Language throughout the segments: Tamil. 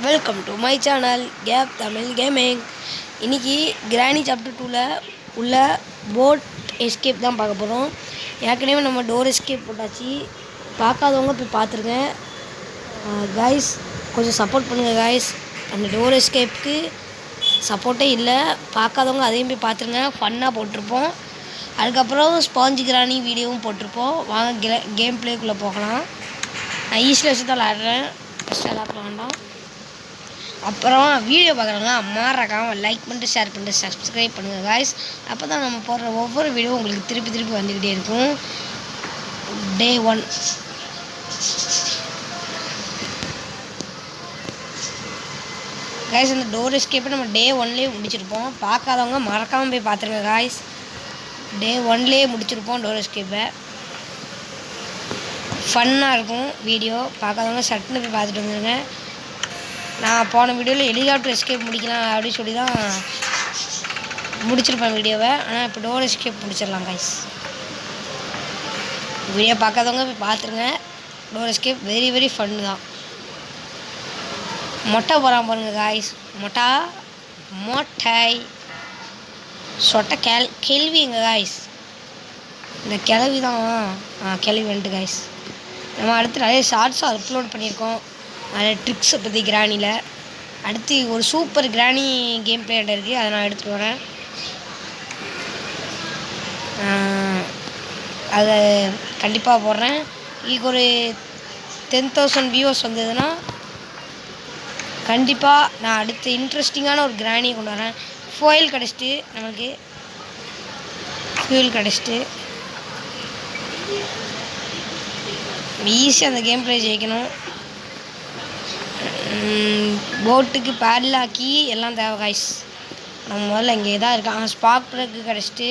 Welcome to my channel cap Tamil gaming. இன்றைக்கி கிராணி சாப்டர் 2ல் உள்ள போட் எஸ்கேப் தான் பார்க்க போகிறோம். ஏற்கனவே நம்ம டோர் எஸ்கேப் போட்டாச்சு. பார்க்காதவங்க போய் பார்த்துருங்க காய்ஸ். கொஞ்சம் சப்போர்ட் பண்ணுங்கள் காய்ஸ். அந்த டோர் எஸ்கேப்புக்கு சப்போர்ட்டே இல்லை. பார்க்காதவங்க அதையும் போய் பார்த்துருங்க. ஃபன்னாக போட்டிருப்போம். அதுக்கப்புறம் ஸ்பாஞ்ச் கிராணி வீடியோவும் போட்டிருப்போம். வாங்க கேம் பிளேக்குள்ளே போகலாம். நான் ஈஸியில் வச்சு தான் விளாட்றேன். ஃபஸ்ட்டு விளாட்ற வேண்டாம். அப்புறம் வீடியோ பார்க்குறவங்க மறக்காமல் லைக் பண்ணிட்டு ஷேர் பண்ணிட்டு சப்ஸ்கிரைப் பண்ணுங்கள் காய்ஸ். அப்போ தான் நம்ம போடுற ஒவ்வொரு வீடியோவும் உங்களுக்கு திருப்பி வந்துக்கிட்டே இருக்கும். டே 1 காய்ஸ். அந்த டோர் எஸ்கேப்பை நம்ம டே 1லேயே முடிச்சிருப்போம். பார்க்காதவங்க மறக்காமல் போய் பார்த்துருங்க காய்ஸ். டே 1லேயே முடிச்சிருப்போம் டோர் எஸ்கேப்பை. ஃபன்னாக இருக்கும் வீடியோ. பார்க்காதவங்க சட்டுன்னு போய் பார்த்துட்டு வந்துடுங்க. நான் போன வீடியோவில் ஹெலிகாப்டர் எஸ்கேப் முடிக்கலாம் அப்படின்னு சொல்லி தான் முடிச்சிருப்பேன் வீடியோவை. ஆனால் இப்போ டோர் எஸ்கேப் முடிச்சிடலாம் காய்ஸ். வீடியோ பார்க்காதவங்க போய் பார்த்துருங்க. டோர் எஸ்கேப் வெரி ஃபன்னு தான். மொட்டை போகிறான் பாருங்க காய்ஸ். மொட்டை சொட்டை கேள்விங்க காய்ஸ். இந்த கிளவி தான் கிளவி வந்துட்டு காய்ஸ். நம்ம அடுத்து நிறைய ஷார்ட்ஸும் அப்லோட் பண்ணியிருக்கோம். நிறைய ட்ரிக்ஸை பற்றி கிராணியில். அடுத்து ஒரு சூப்பர் கிராணி கேம் பிளே இருக்குது. அதை நான் எடுத்துகிட்டு வரேன். அதை கண்டிப்பாக போடுறேன். இதுக்கு ஒரு 10,000 வியூவர்ஸ் வந்ததுன்னா கண்டிப்பாக நான் அடுத்து இன்ட்ரெஸ்டிங்கான ஒரு கிராணியை கொண்டு வரேன். ஃபாயில் கிடச்சிட்டு நமக்கு ஃபியூல் கிடச்சிட்டு ஈஸியாக அந்த கேம் பிளே ஜெயிக்கணும். போட்டுக்கு பேட்லாக்கி எல்லாம் தேவை காய்ஸ். நம்ம முதல்ல இங்கே தான் இருக்கான். ஸ்பார்க் ப்ளக்கு கிடச்சிட்டு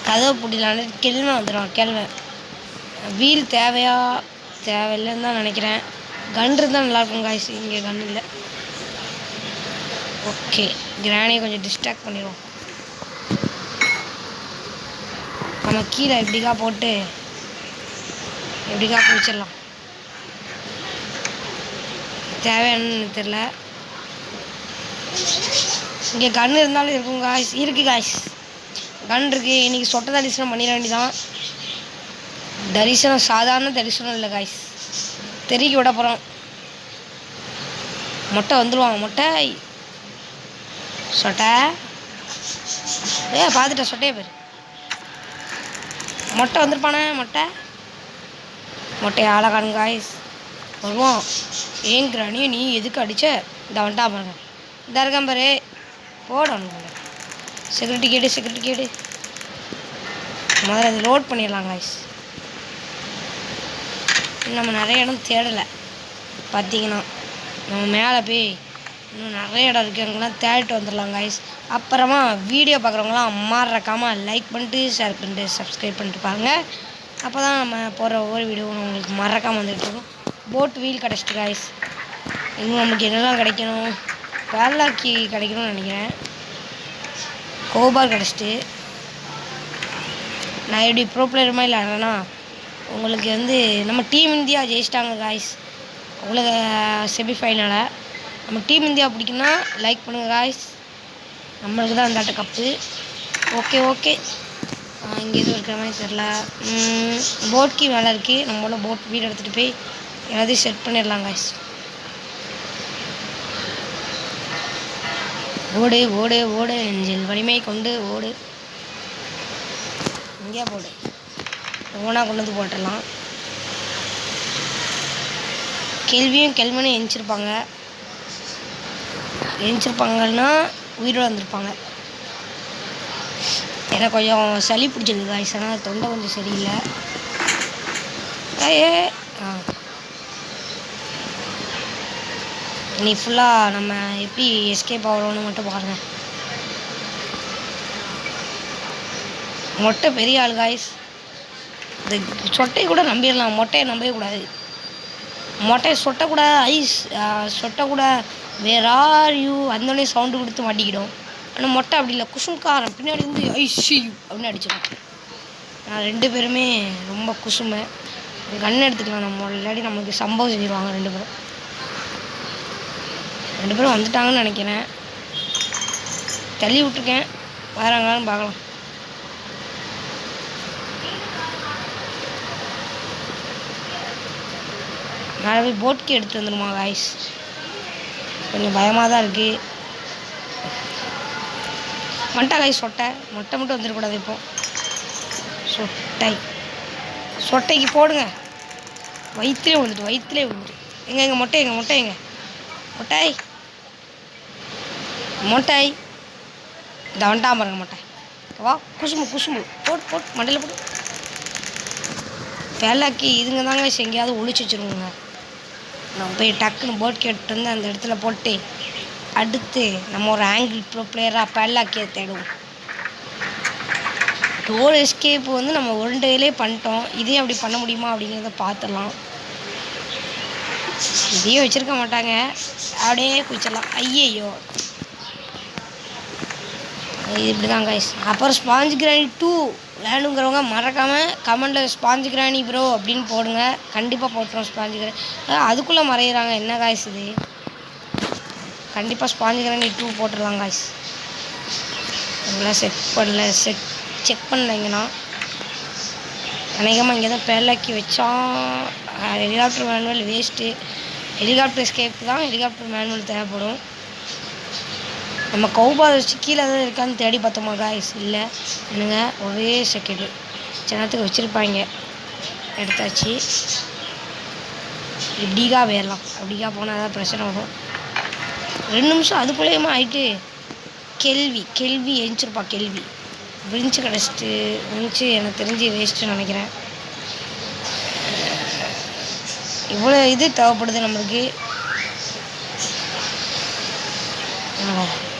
கதவை பிடிலான்னு கெல்மை வந்துடும். கெல்மை வீல் தேவையில்லைன்னு தான் நினைக்கிறேன். கன் இருந்தால் நல்லாயிருக்கும் காய்ஸ். இங்கே கன் இல்லை. ஓகே, கிராணியை கொஞ்சம் டிஸ்ட்ராக்ட் பண்ணிடுவோம். நம்ம கீழே எப்படிக்கா போட்டு எப்படிக்கா குளிச்சிடலாம். தேவையானு தெரில. இங்கே கன் இருந்தாலும் இருக்கும் காய்ஸ். இருக்குது காய்ஸ், கன் இருக்குது. இன்றைக்கி சொட்ட தரிசனம் பண்ணிட வேண்டியதான். தரிசனம் சாதாரண தரிசனம் இல்லை காய்ஸ். தெருக்கி விட போகிறோம். மொட்டை வந்துடுவாங்க. மொட்டை சொட்டை பார்த்துட்டேன். சொட்டையே பேர் மொட்டை வந்துருப்பானே. மொட்டையை ஆளகானு காய்ஸ். வருவான். ஏன் கிராணியை நீ எதுக்கு அடித்த? இந்த வந்துட்டா பாருங்க. இந்த இருக்கான் பாரு. போடணும் செக்யூரிட்டி கேடு. முதல்ல அது லோட் பண்ணிடலாம் காய்ஸ். நம்ம நிறைய இடம் தேடலை. பார்த்தீங்கன்னா நம்ம மேலே போய் இன்னும் நிறைய இடம் இருக்குது. அங்கெல்லாம் தேடிட்டு வந்துடலாம் காய்ஸ். அப்புறமா வீடியோ பார்க்குறவங்களாம் மறக்காமல் லைக் பண்ணிட்டு ஷேர் பண்ணிட்டு சப்ஸ்கிரைப் பண்ணிட்டு பாருங்க. அப்போ தான் நம்ம போகிற ஒவ்வொரு வீடியோவும் உங்களுக்கு மறக்காமல் வந்துட்டுருக்கும். போட் வீல் கிடச்சிட்டு காய்ஸ். இன்னும் நமக்கு என்னெல்லாம் கிடைக்கணும்? பேட்லாக்கி கிடைக்கணும்னு நினைக்கிறேன். கோபார் கிடச்சிட்டு நான் எப்படி ப்ரோ பிளேயர் மாதிரி விளாட்றேன்னா உங்களுக்கு நம்ம டீம் இந்தியா ஜெயிச்சிட்டாங்க காய்ஸ். உங்களுக்கு செமிஃபைனலில் நம்ம டீம் இந்தியா பிடிக்குன்னா லைக் பண்ணுங்கள் காய்ஸ். நம்மளுக்கு தான் அந்த கப்பு. ஓகே இங்கே எதுவும் இருக்கிற மாதிரி தெரில. போட்கி மேலே இருக்குது. நம்மளோட போட் வீடு எடுத்துகிட்டு போய் எல்லாத்தையும் செட் பண்ணிடலாம் காய்ஸ். ஓடு நெஞ்சில் வலிமை கொண்டு ஓடு. இங்கே போடு. ஓனாக கொண்டு வந்து போட்டுடலாம். கெல்மனும் எந்திரிச்சிருப்பாங்கன்னா உயிரோடு வந்திருப்பாங்க. எனக்கு கொஞ்சம் சளி பிடிச்சிருக்கு காய்ஸ். ஆனால் தொண்டை கொஞ்சம் சரியில்லை. நீ ஃபுல்லாக நம்ம எப்படி எஸ்கேப் ஆகிறோன்னு மட்டும் பாருங்கள். மொட்டை பெரிய ஆள் காய்ஸ். இந்த சொட்டையை கூட நம்பிடலாம். மொட்டையை நம்பவே கூடாது. மொட்டையை சொட்டக்கூடாது. சொட்டக்கூடாது. வேர் ஆர் யூ அந்தோடனே சவுண்டு கொடுத்து மாட்டிக்கிடும். ஆனால் மொட்டை அப்படி இல்லை. குசும்காரன் பின்னாடி ஐசியூ அப்படின்னு அடிச்சிடும். நான் 2 பேருமே ரொம்ப குசுமை. கன் எடுத்துக்கலாம் நம்ம. இல்லாட்டி நமக்கு சம்பவம் செஞ்சிடுவாங்க 2 பேரும். 2 பேரும் வந்துட்டாங்கன்னு நினைக்கிறேன். தள்ளி விட்டுருக்கேன், வராங்களான்னு பார்க்கலாம். மேலே போய் போட்க்கு எடுத்து வந்துடுமா காய்ஸ்? கொஞ்சம் பயமாக தான் இருக்குது. மட்டை காய்ஸ், சொட்டை மட்டும் வந்துடக்கூடாது. இப்போ சொட்டைக்கு போடுங்க. வயிற்றுலே விழுந்துட்டு. எங்கள் மொட்டை இந்த வந்துட்டான் பாருங்க மொட்டை. வா குசும்பு போட்டு மண்டையில் போட்டு. வேலைக்கு இதுங்க தாங்க எங்கேயாவது ஒழிச்சு வச்சுருவோங்க. நம்ம போய் டக்குன்னு போட் கேட்டு வந்து அந்த இடத்துல போட்டு அடுத்து நம்ம ஒரு ஆங்கிள் ப்ரோ பிளேயராக பேல்லாக்கியை தேடுவோம். டோர் எஸ்கேப் வந்து நம்ம ஒரு டேலே பண்ணிட்டோம். இதையும் அப்படி பண்ண முடியுமா அப்படிங்கிறத பார்த்துடலாம். இதையும் வச்சுருக்க மாட்டாங்க, அப்படியே குச்சிடலாம். ஐயையோ, இது இப்படி தான் காய்ஸ். அப்புறம் ஸ்பாஞ்ச் கிராணி 2 வேணுங்கிறவங்க மறக்காமல் கமெண்டில் ஸ்பாஞ்ச் கிராணி ப்ரோ அப்படின்னு போடுங்க. கண்டிப்பாக போட்டுரும் ஸ்பாஞ்ச் கிராணி. அதுக்குள்ளே மறையிறாங்க என்ன காய்ஸ் இது? கண்டிப்பாக ஸ்பாஞ்ச் கிராணி 2 போட்டுடலாம் காய்ஸ். அதெல்லாம் செக் பண்ணலைங்கன்னா அநேகமாக இங்கே தான் பேர்லாக்கி வச்சான். Helicopter manual waste. ஹெலிகாப்டர் எஸ்கேப்புக்கு தான் ஹெலிகாப்டர் மேனுவல் தேவைப்படும். நம்ம கவுபால் வச்சு கீழே தான் இருக்கான்னு தேடி பார்த்தோமா காய்ஸ்? இல்லை என்னங்க, ஒரே செகண்டு ஜனத்துக்கு வச்சுருப்பாங்க. எடுத்தாச்சு. இப்படிக்கா போயிடலாம். அப்படிக்கா போனால் தான் பிரச்சனை வரும். 2 நிமிஷம் அதுக்குள்ளேயுமா ஆகிட்டு. கேள்வி எழுந்திருப்பா. விரிஞ்சு கிடச்சிட்டு விரிஞ்சு எனக்கு தெரிஞ்சு வேஸ்ட்டுன்னு நினைக்கிறேன். இவ்வளோ இது தேவைப்படுது நம்மளுக்கு.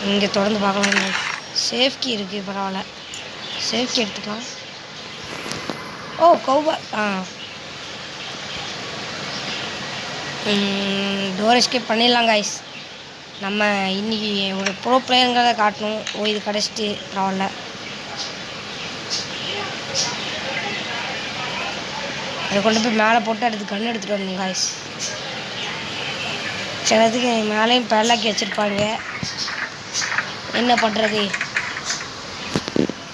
இங்கே தொடர்ந்து பார்க்கலாம். சேஃப்கி இருக்குது, பரவாயில்ல. சேஃப்கி எடுத்துக்கலாம். ஓ கௌபா டோர் எஸ்கேப் பண்ணிடலாம் காய்ஸ். நம்ம இன்றைக்கி ஒரு ப்ரோ பிளேயருங்கிறத காட்டணும். இது கிடச்சிட்டு பரவாயில்ல. அதை கொண்டு போய் மேலே போட்டு அடுத்து கன்று எடுத்துகிட்டு வரணும் காய்ஸ். சிலதுக்கு மேலேயும் பேர்லாக்கி வச்சுருப்பாங்க. என்ன பண்ணுறது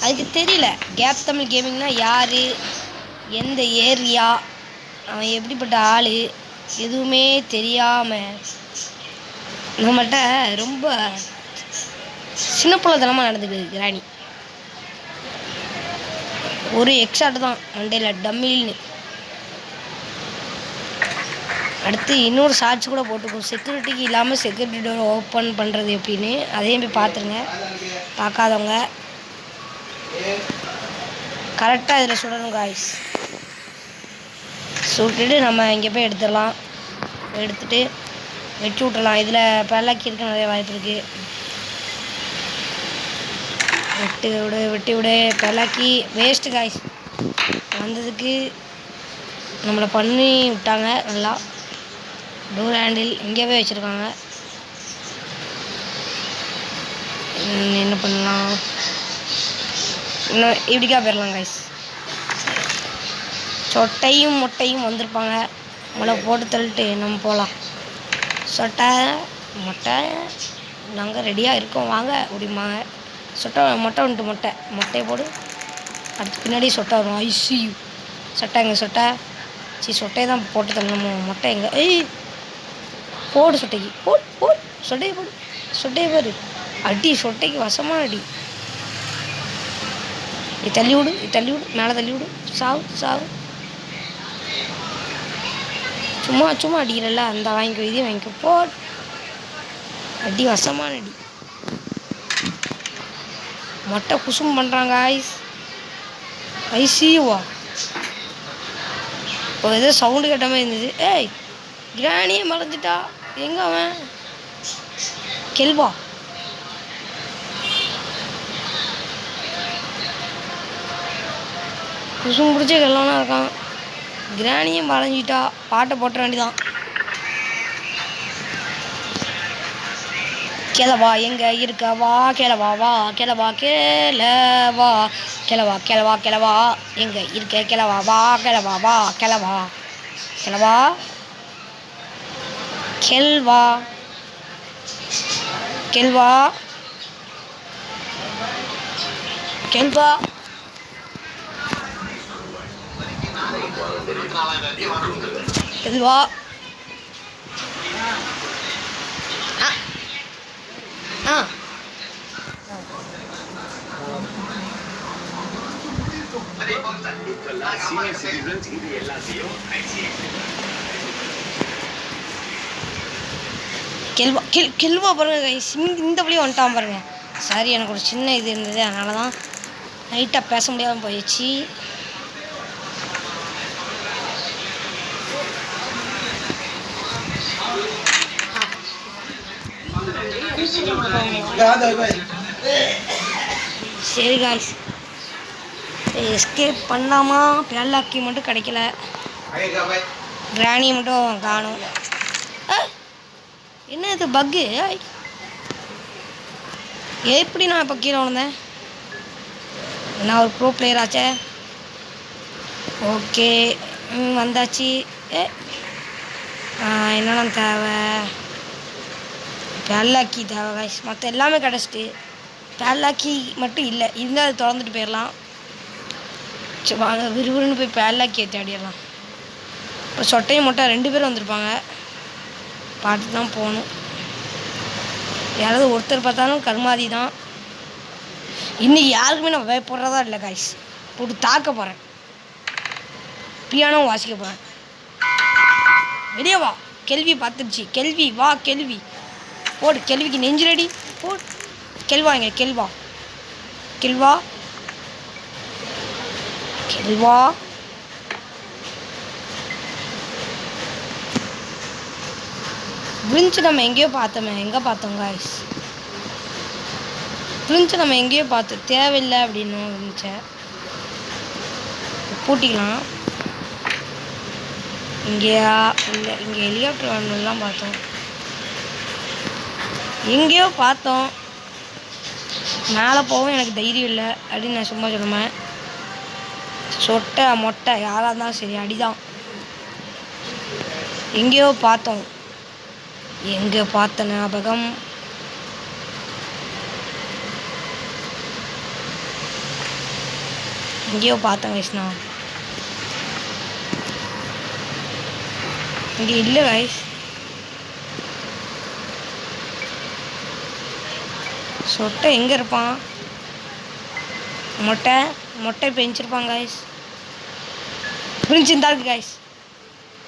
அதுக்கு தெரியல. கேப் தமிழ் கேமிங்னா யார், எந்த ஏரியா, அவன் எப்படிப்பட்ட ஆள் எதுவுமே தெரியாமல் நம்மள்கிட்ட ரொம்ப சின்னப்புள்ளத்தனமாக நடந்துக்குது கிராணி. ஒரு எக்ஸாட் தான் மண்டையில் டம்மில்னு. அடுத்து இன்னொரு ஷார்ட்ஸ் கூட போட்டுக்கும். செக்யூரிட்டிக்கு இல்லாமல் செக்யூரிட்டி டோர் ஓப்பன் பண்ணுறது எப்படின்னு அதையும் போய் பார்த்துருங்க, பார்க்காதவங்க. கரெக்டாக இதில் சுடணும் காய்ஸ். சுட்டுட்டு நம்ம இங்கே போய் எடுத்துடலாம். எடுத்துகிட்டு வெட்டி விட்டுடலாம். இதில் பேர்லாக்கி இருக்க நிறைய வாய்ப்பு இருக்குது. வெட்டி விடு. பேர்லாக்கி வேஸ்ட்டு காய்ஸ். வந்ததுக்கு நம்மளை பண்ணி விட்டாங்க நல்லா. டோர் ஹேண்டில் இங்கேவே வச்சுருக்காங்க. என்ன பண்ணலாம்? இன்னும் இப்படிக்கா போயிடலாம் காய்ஸ். சொட்டையும் மொட்டையும் வந்திருப்பாங்க. நம்மளை போட்டு தள்ளிட்டு நம்ம போகலாம். சொட்டை மொட்டை நாங்கள் ரெடியாக இருக்கோம் வாங்க அப்படிம்பாங்க. மொட்டை வந்துட்டு மொட்டையை போடு. அடுத்து பின்னாடி சொட்டை வரும். ஐசியூ சொட்டைங்க சொட்டையை தான் போட்டு தள்ளணுமோ? மொட்டை எங்கே? போடு சொட்டைக்கு போடு சொட்டையை பாரு. அடி சொட்டைக்கு வசமான அடி. இது தள்ளி விடு மேலே தள்ளி விடு. சாவு சும்மா அடிக்கிறல்ல, அந்த வாங்கிக்கோ, இதையும் வாங்கிக்கோ. போட் அடி வசமான அடி. மொட்டை குசும் பண்ணுறாங்க ஐசியூவா. இப்போ ஏதோ சவுண்டு கேட்ட மாதிரி இருந்தது. கிராணியே மறைஞ்சிட்டா. எங்கே அவன்? கெல்வா குசும் பிடிச்ச கெல்லவனா இருக்கான். கிராணியே மறைஞ்சிட்டா. பாட்டை போட்ட வேண்டிதான். கிளவா எங்கே இருக்க? வா கிளவா எங்கே இருக்க? கிளவா கெல்வா கெல்வா கெல்வா ஆ கெல்வா பாருங்க கைஸ், இந்த வழியும் வந்துட்டான் பாருங்க. சாரி, எனக்கு ஒரு சின்ன இது இருந்தது, அதனால தான் நைட்டாக பேச முடியாமல் போயிடுச்சு. சரி காய்ஸ், எஸ்கேப் பண்ணாமா? பேல்லாக்கி மட்டும் கிடைக்கல, கிராணி மட்டும் காணும். என்ன இது பக்கு? எப்படி நான் இப்போ கீழே வந்தேன்? நான் ஒரு ப்ரோ பிளேயர் ஆச்சே. ஓகே, வந்தாச்சு. என்னென்ன தேவை? பேல்லாக்கி தேவை காய்ஸ், மற்ற எல்லாமே கிடச்சிட்டு பேல்லாக்கி மட்டும் இல்லை. இருந்தால் அது திறந்துட்டு போயிடலாம். சரி வாங்க, விறுவிறுன்னு போய் பேல்லாக்கியை தேடிடலாம். இப்போ சொட்டையும் மொட்டை 2 பேரும் வந்திருப்பாங்க, பார்த்து தான் போகணும். யாராவது ஒருத்தர் பார்த்தாலும் கருமாதி தான். இன்றைக்கி யாருக்குமே நான் பயப்படுறதா இல்லை காய்ஸ். போட்டு தாக்க போகிறேன், பியானோ வாசிக்க போகிறேன். வெளியே வா, கேள்வி பார்த்துருச்சு. கேள்வி வா, கேள்வி போடு. கேள்விக்கு நெஞ்சிலடி போடு. கெல்வா இங்கே, கெல்வா கெல்வா கெல்வா. பிரிஞ்சு நம்ம எங்கேயோ பார்த்தோமே, எங்கே பார்த்தோம் காய்ஸ்? பிரிஞ்சு நம்ம எங்கேயோ பார்த்தோம், தேவையில்லை அப்படின்னு இருந்துச்சு. பூட்டிக்கலாம். இங்கேயா? இல்லை, இங்கே ஹெலிகாப்டர் வரணும்லாம் பார்த்தோம், எங்கேயோ பார்த்தோம். மேலே போகவும் எனக்கு தைரியம் இல்லை அப்படின்னு நான் சும்மா சொல்லுவேன். சொட்டை மொட்டை யாராக இருந்தாலும் சரி, அடிதான். எங்கேயோ பார்த்தோம், எங்கே பார்த்த ஞாபகம்? எங்கேயோ பார்த்தேன் கைஸ்ண்ணா, இங்கே இல்லை கைஸ். சொட்டை எங்கே இருப்பான்? மொட்டை மொட்டை பெஞ்சிருப்பான் கைஸ். பிரிஞ்சு இருந்தா இருக்கு கைஸ்.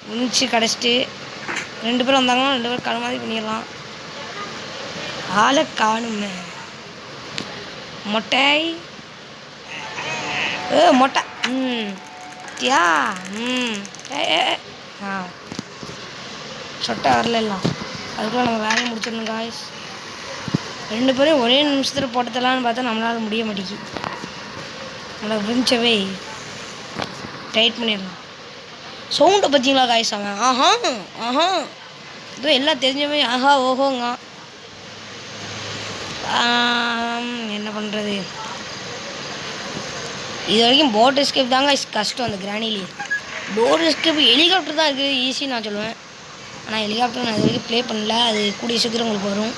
பிரிஞ்சு கிடச்சிட்டு 2 பேரும் வந்தாங்கன்னா 2 பேரும் கடை மாதிரி பண்ணிடலாம். ஆளை காணுமே. மொட்டை மொட்டை தியா சொட்டை வரலாம். அதுக்குள்ள நம்ம வேலையை முடிச்சிடணும் காய்ஸ். 2 பேரும் ஒரே நிமிஷத்தில் போட்டதலான்னு பார்த்தா நம்மளால் முடிய மாட்டேங்குது. நம்மளை விரிஞ்சவே டைட் பண்ணிடலாம். சவுண்டை பார்த்தீங்களா காய்ஸ்? அவன் ஆஹா ஆஹா இதோ எல்லாம் தெரிஞ்சவே ஆஹா ஓஹோங்க. என்ன பண்ணுறது? இது வரைக்கும் போட் எஸ்கேப் தாங்க கஷ்டம். அந்த கிராணிலே டோர் எஸ்கேப் ஹெலிகாப்டர் தான் இருக்குது ஈஸி நான் சொல்லுவேன். ஆனால் ஹெலிகாப்டர் நான் இது வரைக்கும் ப்ளே பண்ணல, அது கூடிய சீக்கிரம் உங்களுக்கு வரும்.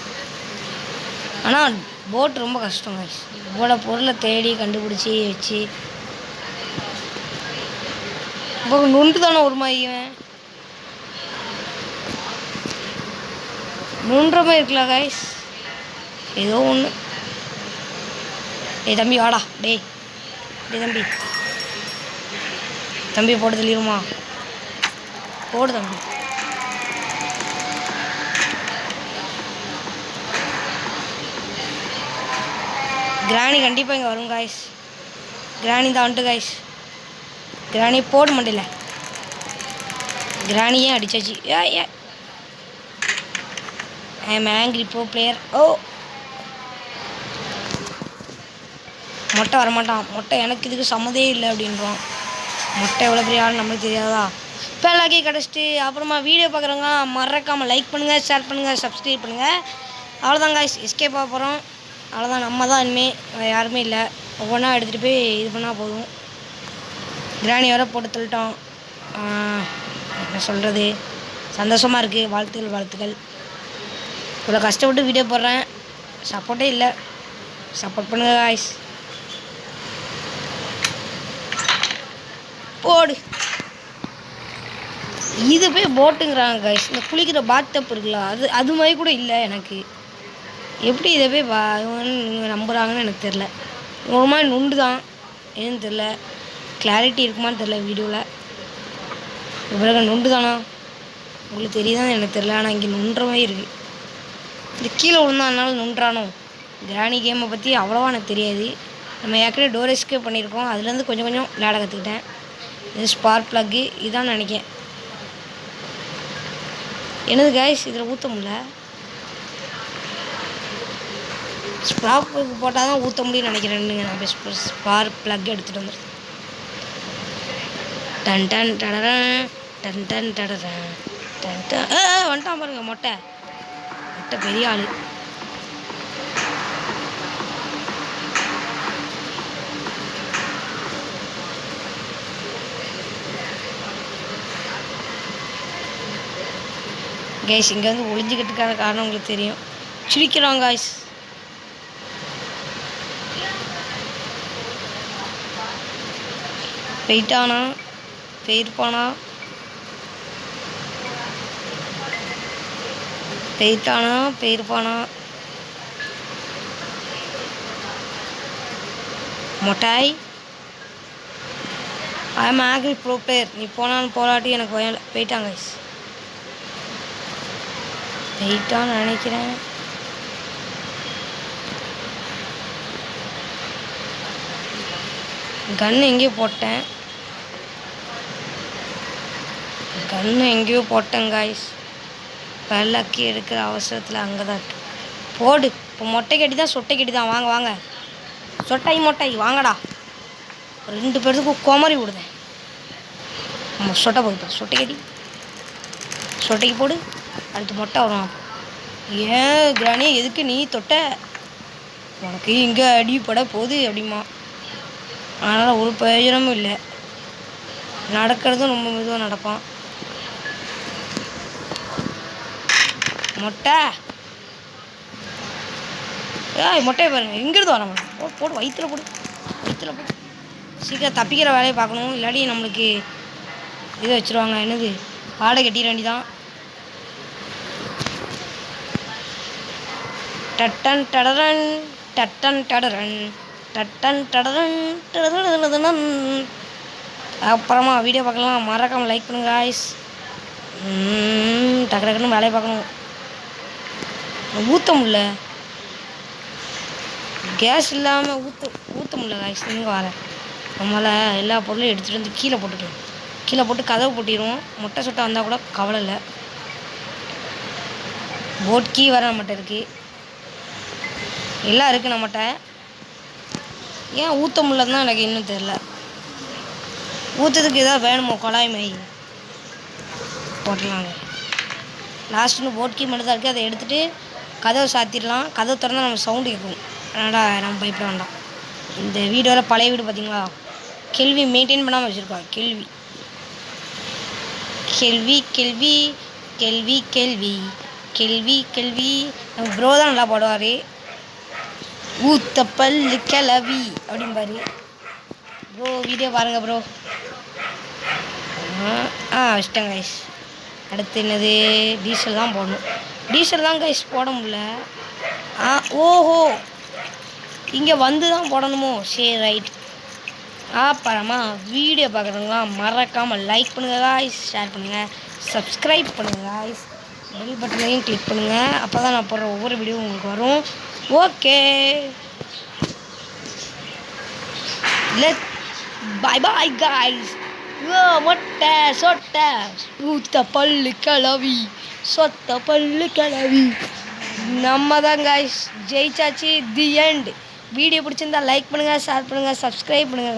ஆனால் போட் ரொம்ப கஷ்டம் கைஸ். இவ்வளோ பொருளை தேடி கண்டுபிடிச்சி வச்சு இப்போ நொண்டு தானே ஒரு மாதிரி நொன்ற மாதிரி இருக்குல்ல கைஸ். ஏதோ ஒன்று. ஏய் தம்பி வாடா. டே தம்பி, தம்பி போட்டு தெளிவுமா? போடு தம்பி. கிராணி கண்டிப்பாக இங்கே வரும் காய்ஸ். கிராணி தான் வந்துட்டு காய்ஸ். கிராணி போட மாட்டேல, கிராணியே அடிச்சாச்சு. I am angry bro player. ஓ மொட்டை வரமாட்டான். மொட்டை எனக்கு இதுக்கு சம்மதே இல்லை அப்படின்றான். மொட்டை எவ்வளோ பெரிய ஆள் நம்மளுக்கு தெரியாதா? இப்போ எல்லாத்தையும் கிடச்சிட்டு அப்புறமா வீடியோ பார்க்குறவங்க மறக்காமல் லைக் பண்ணுங்கள், ஷேர் பண்ணுங்கள், சப்ஸ்கிரைப் பண்ணுங்கள். அவ்வளோதான் காய்ஸ், எஸ்கேப் ஆக போகிறோம். அவ்வளோதான், நம்ம தான் இனிமேல் யாருமே இல்லை. ஒவ்வொன்றா எடுத்துகிட்டு போய் இது பண்ணால் போதும். கிராணி வர போட்டு தள்ளிட்டோம். என்ன சொல்கிறது, சந்தோஷமாக இருக்குது. வாழ்த்துக்கள் வாழ்த்துக்கள். இவ்வளோ கஷ்டப்பட்டு வீடியோ போடுறேன், சப்போர்ட்டே இல்லை. சப்போர்ட் பண்ணுங்க காய்ஸ். போடு. இது போய் போட்டுங்கிறாங்க காய்ஸ். இந்த குளிக்கிற பாத் இருக்குல்ல, அது மாதிரி கூட இல்லை எனக்கு. எப்படி இதை போய் இவங்க நம்புகிறாங்கன்னு எனக்கு தெரில. ஒரு மாதிரி நுண்டு தான், ஏன்னு தெரில. கிளாரிட்டி இருக்குமான்னு தெரில வீடியோவில். இவ்வளோ நுண்டு தானா உங்களுக்கு தெரியுதான்னு எனக்கு தெரில. ஆனால் இங்கே நுண்டுற மாதிரி இருக்குது. இந்த கீழே விழுந்தா அதனால நுண்டுறானோ. கிராணி கேமை பற்றி அவ்வளோவா எனக்கு தெரியாது. நம்ம ஏற்கனவே டோர் எஸ்கேப் பண்ணியிருக்கோம். அதுலேருந்து கொஞ்சம் கொஞ்சம் விளையாட கற்றுக்கிட்டேன். இது ஸ்பார்க் ப்ளக்கு இதான் நினைக்கிறேன். என்னது காய்ஸ், இதில் ஊற்ற முடியல. ஸ்பார்க் ப்ளக் போட்டால் தான் ஊற்ற முடியும்னு நினைக்கிறேன்னுங்க. நான் ஸ்பார்க் ப்ளக் எடுத்துகிட்டு வந்துடுறேன். டன் டன் டடரன் டன் டன் டடரன் டன் டன். வந்துட்டான் பாருங்க மொட்டை பெரிய ஆள். கேஸ் இங்கே வந்து ஒளிஞ்சிக்கிட்டுக்கான காரணம் உங்களுக்கு தெரியும். சிரிக்கிறாங்க காய்ஸ். போயிட்டானா போயிருப்பானா போயிருப்பானா மொட்டாய். I am angry bro player. நீ போனாலும் போராட்டி எனக்கு போயிட்டாங்க காய்ஸ். போயிட்டான்னு நினைக்கிறேன். கன்று எங்கேயோ போட்டேன் காய்ஸ். பல்லக்கி எடுக்கிற அவசரத்தில் அங்கே தான் இருக்கு. போடு. இப்போ மொட்டை கட்டி தான் சொட்டை கட்டி தான். வாங்க மொட்டை வாங்கடா. 2 பேருக்கு குமரி விடுதேன். சொட்டை போய்ப்பா. சொட்டைக்கு போடு. அடுத்து மொட்டை வரும். ஏன் கிராணி எதுக்கு நீ தொட்ட? உனக்கு இங்கே அடிப்பட போகுது அப்படிமா. அதனால் ஒரு பிரயோஜனமும் இல்லை. நடக்கிறதும் ரொம்ப மெதுவாக நடப்பான். மொட்டை மொட்டையை பாருங்க. எங்கேருந்து வர மாட்டேன். போடு வயிற்றுல போடு. சீக்கிரம் தப்பிக்கிற வேலையை பார்க்கணும். இல்லாட்டி நம்மளுக்கு இதை வச்சுருவாங்க. என்னது பாடை கட்டிட வேண்டிதான். டட்டன் டடரன் டட்டன் டடரன் டட்டன் டடரன் டடரன். அப்புறமா வீடியோ பார்க்கலாம். மறக்காமல் லைக் பண்ணுங்க காய்ஸ். டக்கு டக்குன்னு வேலையை பார்க்கணும். ஊற்ற முடியல. கேஸ் இல்லாமல் ஊற்ற முடியல காய்ஸ். நீங்கள் வரேன். நம்மளால் எல்லா பொருளையும் எடுத்துகிட்டு வந்து கீழே போட்டு கதவு போட்டிடுவோம். மொட்டை சொட்டை வந்தால் கூட கவலை இல்லை. போட் கீ வர நம்மகிட்ட இருக்குது. எல்லாம் இருக்குது நம்மகிட்ட. ஏன் ஊற்ற முடியலன்னு தான் எனக்கு இன்னும் தெரில. ஊற்றுறதுக்கு எதாவது வேணுமோ? குழாய் மை போட்டலாங்க. லாஸ்ட்டுன்னு போட் கீ மட்டும் தான் இருக்குது. அதை எடுத்துகிட்டு கதவை சாத்திடலாம். கதவை திறந்தால் நம்ம சவுண்டு கேட்கும். அதனால் நம்ம பயப்பட வேண்டாம். இந்த வீடியோவில் பழைய வீடு பார்த்தீங்களா? கேள்வி மெயின்டைன் பண்ணாமல் வச்சுருக்காங்க. கேள்வி நம்ம ப்ரோ தான் நல்லா பாடுவார். ஊத்த பல்லு கிளவி அப்படின்பாரு. ப்ரோ வீடியோ பாருங்கள் ப்ரோ. வச்சிட்டேன் கைஸ். அடுத்து என்னது? டீசல் தான் போடணும். டீசல் தான் கைஸ் போட முடியல. ஓஹோ, இங்கே வந்து தான் போடணுமோ? சரி ரைட். அப்புறமா வீடியோ பார்க்குறவங்களாம் மறக்காமல் லைக் பண்ணுங்கள் காய்ஸ், ஷேர் பண்ணுங்கள், சப்ஸ்கிரைப் பண்ணுங்கள் காய்ஸ், பெல் பட்டனையும் கிளிக் பண்ணுங்கள். அப்போ தான் நான் போடுற ஒவ்வொரு வீடியோ உங்களுக்கு வரும். Okay, bye bye guys. மொட்டை சொட்டை ஊத்த பல்லு கிளவி சொத்த பல்லு கிளவி நம்ம தான் காய்ஸ் ஜெயிச்சாச்சு. The end. வீடியோ பிடிச்சிருந்தா லைக் பண்ணுங்கள், ஷேர் பண்ணுங்கள், சப்ஸ்கிரைப் பண்ணுங்கள்.